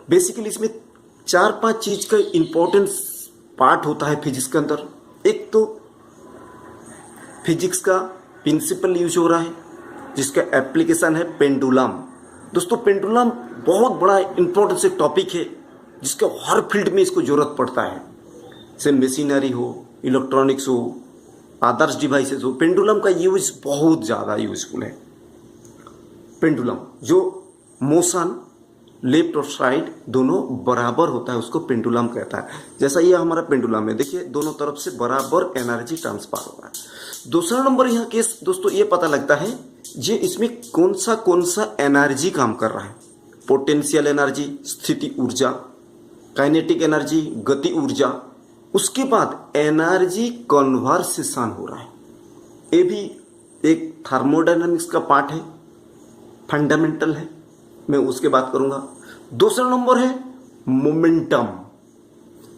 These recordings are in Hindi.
बेसिकली इसमें 4-5 चीज का इम्पोर्टेंस पार्ट होता है फिजिक्स के अंदर। एक तो फिजिक्स का प्रिंसिपल यूज हो रहा है जिसका एप्लीकेशन है पेंडुलम। दोस्तों पेंडुलम बहुत बड़ा इंपॉर्टेंट से टॉपिक है जिसका हर फील्ड में इसको जरूरत पड़ता है, से मशीनरी हो, इलेक्ट्रॉनिक्स हो, आदर्श डिवाइसेस हो, पेंडुलम का यूज बहुत ज़्यादा यूजफुल है। पेंडुलम जो मोशन लेफ्ट और राइट दोनों बराबर होता है उसको पेंडुलम कहता है। जैसा ये हमारा पेंडुलम है, देखिए दोनों तरफ से बराबर एनर्जी ट्रांसफर हो रहा है। दूसरा नंबर यहाँ केस दोस्तों ये पता लगता है ये इसमें कौन सा एनर्जी काम कर रहा है। पोटेंशियल एनर्जी, स्थिति ऊर्जा, काइनेटिक एनर्जी, गति ऊर्जा, उसके बाद एनर्जी कन्वर्सेशन हो रहा है। ये भी एक थर्मोडायनामिक्स का पार्ट है, फंडामेंटल है, मैं उसके बात करूंगा। दूसरा नंबर है मोमेंटम।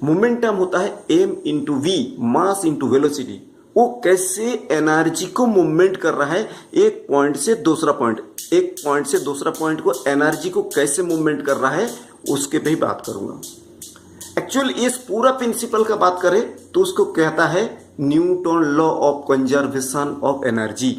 मोमेंटम होता है m into V, mass into velocity. वो कैसे एनर्जी को मूवमेंट कर रहा है एक पॉइंट से दूसरा पॉइंट, एक पॉइंट से दूसरा पॉइंट को एनर्जी को कैसे मूवमेंट कर रहा है उसके पे ही बात करूंगा। एक्चुअली इस पूरा प्रिंसिपल का बात करें तो उसको कहता है Newton law of conservation of energy.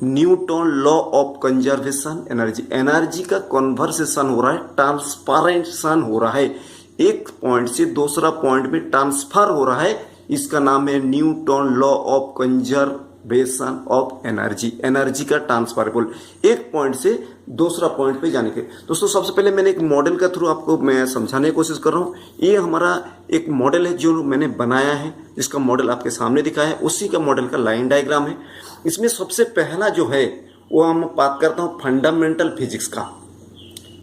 Newton law of conservation energy, energy का कन्वर्सेशन हो रहा है, ट्रांसफरेंशन हो रहा है, एक पॉइंट से दूसरा पॉइंट में ट्रांसफर हो रहा है। इसका नाम है Newton law of conservation of energy. Energy का ट्रांसफरेबल, एक पॉइंट से दूसरा पॉइंट पे जाने के। दोस्तों सबसे पहले मैंने एक मॉडल का थ्रू आपको मैं समझाने की कोशिश कर रहा हूँ। ये हमारा एक मॉडल है जो मैंने बनाया है, जिसका मॉडल आपके सामने दिखा है, उसी का मॉडल का लाइन डायग्राम है। इसमें सबसे पहला जो है वो हम बात करता हूँ फंडामेंटल फिजिक्स का।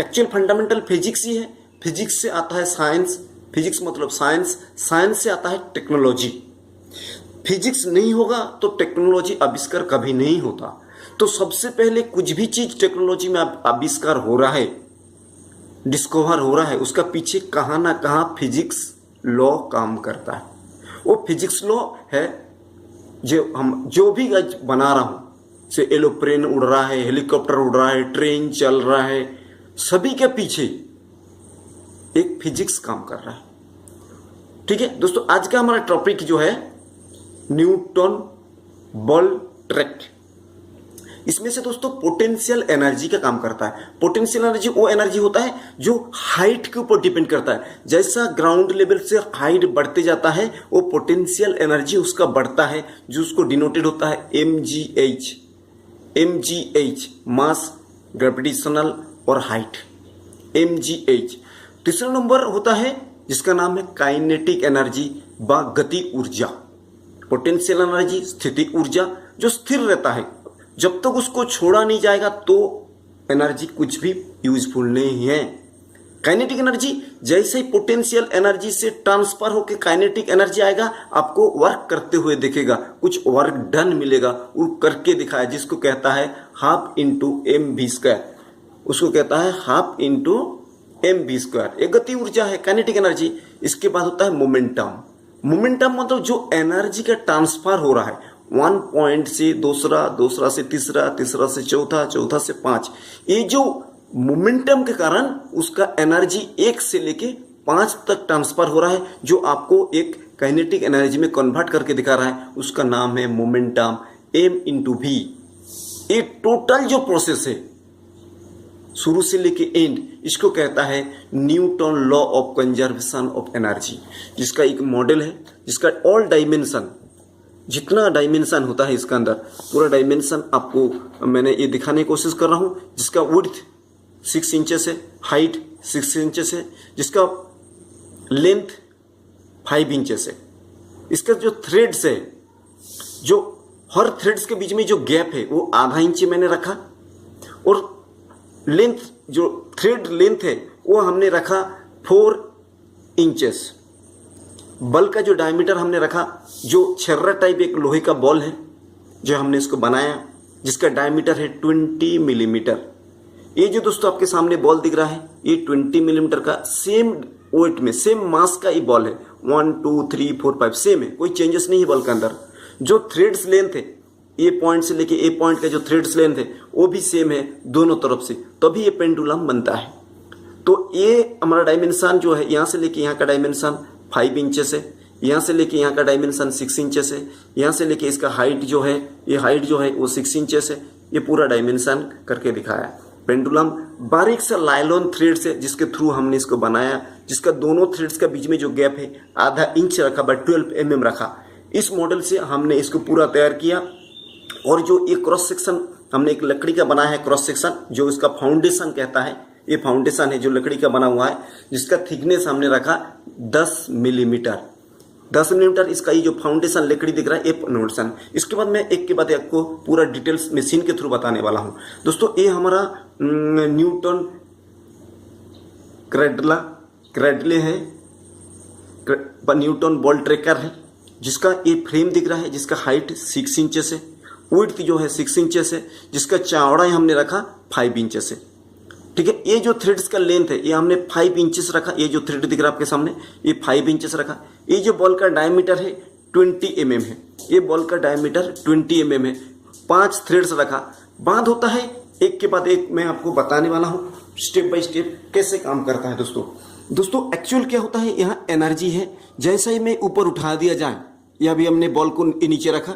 एक्चुअल फंडामेंटल फिजिक्स ही है, फिजिक्स से आता है साइंस, फिजिक्स मतलब साइंस, साइंस से आता है टेक्नोलॉजी। फिजिक्स नहीं होगा तो टेक्नोलॉजी आविष्कार कभी नहीं होता। तो सबसे पहले कुछ भी चीज टेक्नोलॉजी में आविष्कार हो रहा है, डिस्कवर हो रहा है, उसका पीछे कहाँ ना कहाँ फिजिक्स लॉ काम करता है। वो फिजिक्स लॉ है जो भी आज बना रहा हूं, से एरोप्लेन उड़ रहा है, हेलीकॉप्टर उड़ रहा है, ट्रेन चल रहा है, सभी के पीछे एक फिजिक्स काम कर रहा है। ठीक है दोस्तों, आज का हमारा टॉपिक जो है न्यूटन बल ट्रैक। इसमें से दोस्तों पोटेंशियल एनर्जी का काम करता है। पोटेंशियल एनर्जी वो एनर्जी होता है जो हाइट के ऊपर डिपेंड करता है। जैसा ग्राउंड लेवल से हाइट बढ़ते जाता है वो पोटेंशियल एनर्जी उसका बढ़ता है, जो उसको डिनोटेड होता है mgh। mgh मास, ग्रेविटेशनल और हाइट, mgh। तीसरा नंबर होता है जिसका नाम है काइनेटिक एनर्जी व गति ऊर्जा। पोटेंशियल एनर्जी स्थिति ऊर्जा जो स्थिर रहता है, जब तक उसको छोड़ा नहीं जाएगा तो एनर्जी कुछ भी यूजफुल नहीं है। काइनेटिक एनर्जी जैसे ही पोटेंशियल एनर्जी से ट्रांसफर होकर काइनेटिक एनर्जी आएगा, आपको वर्क करते हुए दिखेगा, कुछ वर्क डन मिलेगा, वो करके दिखाया, जिसको कहता है half into M V square. उसको कहता है half into M V square. एक गति ऊर्जा है, काइनेटिक एनर्जी। इसके बाद होता है मोमेंटम। मोमेंटम मतलब जो एनर्जी का ट्रांसफर हो रहा है वन पॉइंट से दूसरा, दूसरा से तीसरा, तीसरा से चौथा, चौथा से 5। ये जो मोमेंटम के कारण उसका एनर्जी 1 से लेके 5 तक ट्रांसफर हो रहा है, जो आपको एक काइनेटिक एनर्जी में कन्वर्ट करके दिखा रहा है, उसका नाम है मोमेंटम, m इंटू वी। ये टोटल जो प्रोसेस है शुरू से लेके एंड, इसको कहता है Newton law of conservation of energy, जिसका एक मॉडल है, जिसका ऑल डायमेंशन, जितना डायमेंशन होता है इसका अंदर पूरा डायमेंशन आपको मैंने ये दिखाने की कोशिश कर रहा हूं। जिसका विड्थ 6 इंचेस है, हाइट 6 इंचेस है, जिसका लेंथ 5 इंचेस है। इसका जो थ्रेड्स है, जो हर थ्रेड्स के बीच में जो गैप है वो आधा इंच मैंने रखा, और लेंथ जो थ्रेड लेंथ है वो हमने रखा 4 इंचेस। बल का जो डायमीटर हमने रखा, जो छर्रा टाइप एक लोहे का बॉल है जो हमने इसको बनाया, जिसका डायमीटर है 20 मिलीमीटर। ये जो दोस्तों आपके सामने बॉल दिख रहा है, ये 20 मिलीमीटर का सेम वेट में, सेम मास का ये बॉल है। 1 2 3 4 5 सेम है, कोई चेंजेस नहीं है बॉल के अंदर। जो थ्रेड्स लेंथ है, ए पॉइंट से लेके ए पॉइंट का जो थ्रेड्स लेंथ है वो भी सेम है दोनों तरफ से, तभी ये पेंडुलम बनता है। तो ये हमारा डायमेंशन जो है, यहाँ से लेके यहाँ का डायमेंशन 5 इंचेस है, यहाँ से लेके यहाँ का डायमेंशन 6 इंचेस है, यहाँ से लेके इसका हाइट जो है, ये हाइट जो है वो 6 इंचेस है। ये पूरा डायमेंशन करके दिखाया है। पेंडुलम बारीक सा लाइलॉन थ्रेड से जिसके थ्रू हमने इसको बनाया, जिसका दोनों थ्रेड्स के बीच में जो गैप है आधा इंच रखा, 12 mm रखा। इस मॉडल से हमने इसको पूरा तैयार किया। और जो ये क्रॉस सेक्शन हमने एक लकड़ी का बनाया है, क्रॉस सेक्शन जो इसका फाउंडेशन कहता है, ये फाउंडेशन है जो लकड़ी का बना हुआ है, जिसका थिकनेस हमने रखा 10 मिलीमीटर। 10 मिलीमीटर इसका ये जो फाउंडेशन लकड़ी दिख रहा है, ये फाउंडेशन। इसके बाद मैं एक के बाद आपको पूरा डिटेल्स मशीन के थ्रू बताने वाला हूँ। दोस्तों ये हमारा न्यूटन क्रैडले है, न्यूटन बॉल ट्रैकर है, जिसका ये फ्रेम दिख रहा है, जिसका हाइट 6 इंचेस है, विड्थ जो है 6 इंचेस है, जिसका चौड़ाई हमने रखा 5 इंचेस है। ठीक है, ये जो थ्रेड्स का लेंथ है ये हमने 5 इंचेस रखा। ये जो थ्रेड दिख रहा है आपके सामने ये 5 इंचेस रखा। ये जो बॉल का डायमीटर है 20 mm है, ये बॉल का डायमीटर 20 mm है। 5 थ्रेड्स रखा। बात होता है एक के बाद एक मैं आपको बताने वाला हूँ स्टेप बाय स्टेप कैसे काम करता है। दोस्तों एक्चुअल क्या होता है, यहाँ एनर्जी है। जैसा ही मैं ऊपर उठा दिया जाए, या भी हमने बॉल को नीचे रखा,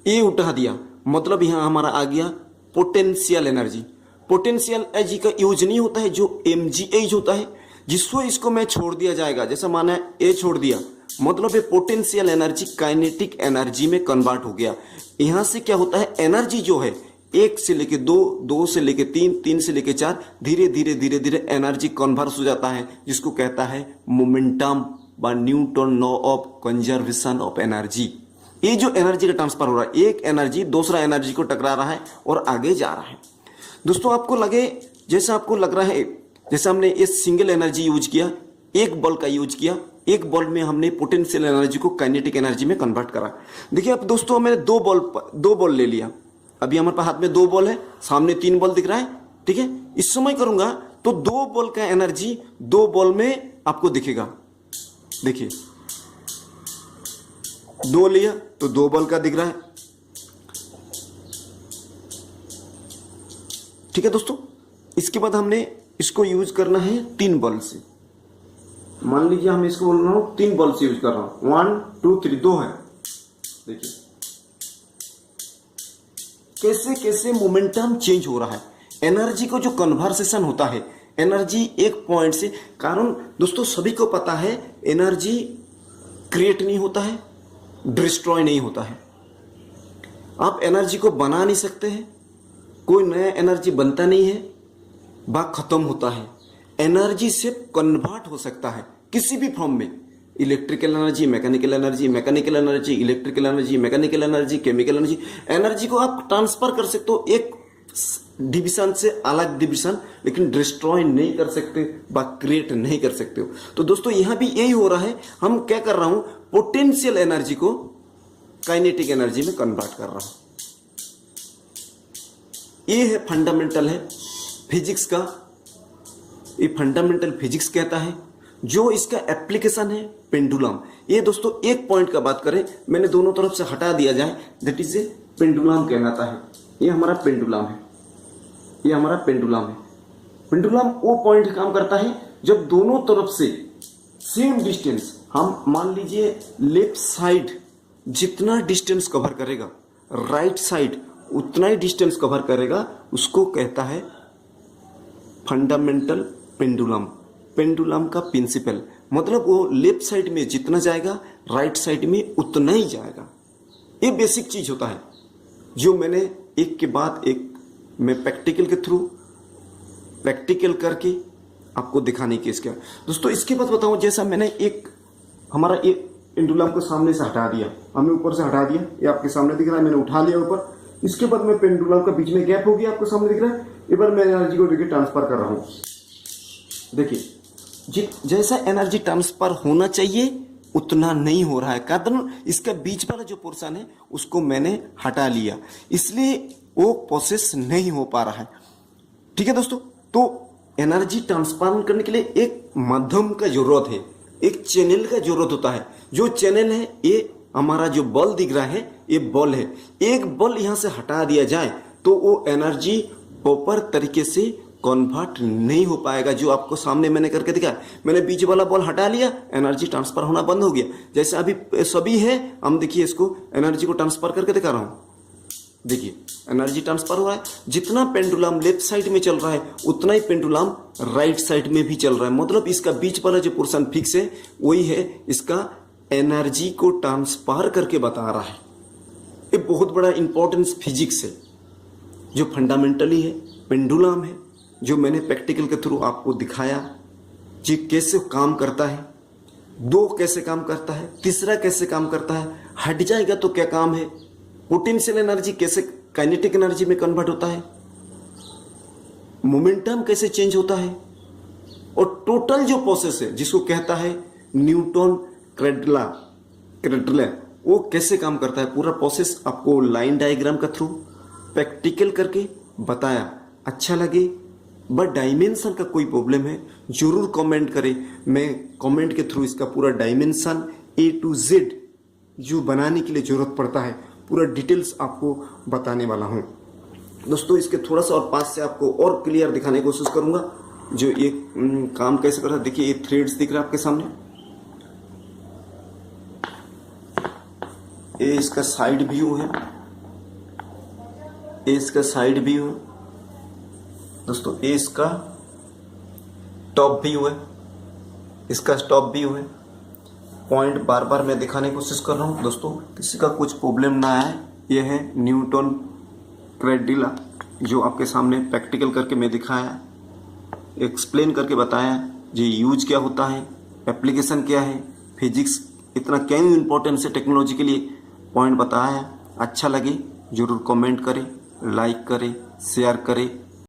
ये उठा दिया, मतलब यहाँ हमारा आ गया पोटेंशियल एनर्जी। पोटेंशियल एनर्जी का यूज नहीं होता है जो mgh होता है, जिसको इसको मैं छोड़ दिया जाएगा। जैसा माना ए छोड़ दिया, मतलब ये पोटेंशियल एनर्जी काइनेटिक एनर्जी में कन्वर्ट हो गया। यहाँ से क्या होता है, एनर्जी जो है 1 से लेके 2, 2 से लेके 3, 3 से लेके 4, धीरे धीरे एनर्जी कन्वर्ट हो जाता है, जिसको कहता है मोमेंटम व Newton law of conservation of energy. ये जो एनर्जी का ट्रांसफर हो रहा है, एक एनर्जी दूसरा एनर्जी को टकरा रहा है और आगे जा रहा है। दोस्तों आपको लगे, जैसा आपको लग रहा है, जैसे हमने ये सिंगल एनर्जी यूज किया, एक बॉल का यूज किया, एक बॉल में हमने पोटेंशियल एनर्जी को काइनेटिक एनर्जी में कन्वर्ट करा। देखिए अब दोस्तों मैंने दो बॉल ले लिया। अभी हमारे पास हाथ में 2 बॉल है, सामने 3 बॉल दिख रहा है। ठीक है, इस समय करूंगा तो 2 बॉल का एनर्जी 2 बॉल में आपको दिखेगा। देखिए 2 लिया तो 2 बॉल का दिख रहा है। ठीक है दोस्तों, इसके बाद हमने इसको यूज करना है 3 बॉल से। मान लीजिए हम इसको बोल रहा हूं 3 बॉल से यूज कर रहा हूं, 1 2 3, 2 है। देखिए कैसे कैसे मोमेंटम चेंज हो रहा है। एनर्जी को जो कन्वर्सेशन होता है, एनर्जी एक पॉइंट से, कारण दोस्तों सभी को पता है एनर्जी क्रिएट नहीं होता है, डिस्ट्रॉय नहीं होता है। आप एनर्जी को बना नहीं सकते हैं, कोई नया एनर्जी बनता नहीं है, बात खत्म होता है। एनर्जी से कन्वर्ट हो सकता है किसी भी फॉर्म में, electrical energy, mechanical energy, mechanical energy, electrical energy, mechanical energy, chemical energy. Energy को आप ट्रांसफर कर सकते हो एक डिविजन से अलग डिविजन, लेकिन डिस्ट्रॉय नहीं कर सकते, बात क्रिएट नहीं कर सकते हो। तो दोस्तों यहां भी यही हो रहा है। हम क्या कर रहा हूं, पोटेंशियल एनर्जी को काइनेटिक एनर्जी में कन्वर्ट कर रहा हूं। ये है फंडामेंटल है फिजिक्स का, ये फंडामेंटल फिजिक्स कहता है। जो इसका एप्लीकेशन है पेंडुलम। ये दोस्तों एक पॉइंट का बात करें, मैंने दोनों तरफ से हटा दिया जाए, दैट इज ए पेंडुलम कहलाता है। ये हमारा पेंडुलम है, ये हमारा पेंडुलम है। पेंडुलम वो पॉइंट काम करता है जब दोनों तरफ से सेम डिस्टेंस, हम मान लीजिए लेफ्ट साइड जितना डिस्टेंस कवर करेगा, राइट साइड उतना ही डिस्टेंस कवर करेगा, उसको कहता है फंडामेंटल पेंडुलम। पेंडुलम का प्रिंसिपल मतलब वो लेफ्ट साइड में जितना जाएगा, राइट साइड में उतना ही जाएगा। ये बेसिक चीज होता है जो मैंने एक के बाद एक मैं प्रैक्टिकल के थ्रू प्रैक्टिकल करके आपको दिखाने की इसका। दोस्तों इसके बाद बताऊं, जैसा मैंने एक हमारा एक पेंडुलम को सामने से हटा दिया, हमने ऊपर से हटा दिया, ये आपके सामने दिख रहा है, मैंने उठा लिया ऊपर। इसके बाद मैं पेंडुलम का बीच में गैप हो गया, आपको सामने दिख रहा है। एक बार मैं एनर्जी को देखिए ट्रांसफर कर रहा हूं। देखिए जैसा एनर्जी ट्रांसफर होना चाहिए उतना नहीं हो रहा है, कारण इसका बीच वाला जो पोर्शन है उसको मैंने हटा लिया, इसलिए वो प्रोसेस नहीं हो पा रहा है। ठीक है दोस्तों, तो एनर्जी ट्रांसफर करने के लिए एक माध्यम का जरूरत है, एक चैनल का जरूरत होता है। जो चैनल है ये हमारा जो बॉल दिख रहा है, ये बॉल है। एक बॉल यहां से हटा दिया जाए तो वो एनर्जी प्रॉपर तरीके से कन्वर्ट नहीं हो पाएगा। जो आपको सामने मैंने करके दिखाया, मैंने बीच वाला बॉल हटा लिया, एनर्जी ट्रांसफर होना बंद हो गया। जैसे अभी सभी है, हम देखिए इसको एनर्जी को ट्रांसफर करके दिखा रहा हूँ। देखिए एनर्जी ट्रांसफर हो रहा है। जितना पेंडुलम लेफ्ट साइड में चल रहा है उतना ही पेंडुलम राइट साइड में भी चल रहा है। मतलब इसका बीच वाला जो पोर्शन फिक्स है वही है इसका एनर्जी को ट्रांसफर करके बता रहा है। ये बहुत बड़ा इंपॉर्टेंस फिजिक्स है जो फंडामेंटली है, पेंडुलम है, जो मैंने प्रैक्टिकल के थ्रू आपको दिखाया जी कैसे काम करता है, दो कैसे काम करता है, तीसरा कैसे काम करता है, हट जाएगा तो क्या काम है, पोटेंशियल एनर्जी कैसे काइनेटिक एनर्जी में कन्वर्ट होता है, मोमेंटम कैसे चेंज होता है, और टोटल जो प्रोसेस है जिसको कहता है न्यूटन क्रेडल वो कैसे काम करता है। पूरा प्रोसेस आपको लाइन डायग्राम का थ्रू प्रैक्टिकल करके बताया। अच्छा लगे बट डायमेंशन का कोई प्रॉब्लम है जरूर कमेंट करें। मैं कमेंट के थ्रू इसका पूरा डायमेंशन A to Z जो बनाने के लिए जरूरत पड़ता है पूरा डिटेल्स आपको बताने वाला हूँ। दोस्तों इसके थोड़ा सा और पास से आपको और क्लियर दिखाने की कोशिश करूँगा जो ये काम कैसे करता है। देखिए ये थ्रेड्स दिख रहा है आपके सामने, ये इसका साइड व्यू है, ये इसका साइड व्यू है दोस्तों, ये इसका टॉप व्यू है, इसका टॉप व्यू है। पॉइंट बार बार मैं दिखाने की कोशिश कर रहा हूँ दोस्तों, किसी का कुछ प्रॉब्लम ना आए। ये है न्यूटन क्रेडिला जो आपके सामने प्रैक्टिकल करके मैं दिखाया, एक्सप्लेन करके बताया जी यूज क्या होता है, एप्लीकेशन क्या है, फिजिक्स इतना क्यों इम्पोर्टेंस है टेक्नोलॉजी के लिए, पॉइंट बताया। अच्छा लगे जरूर कमेंट करें, लाइक करें, शेयर करें।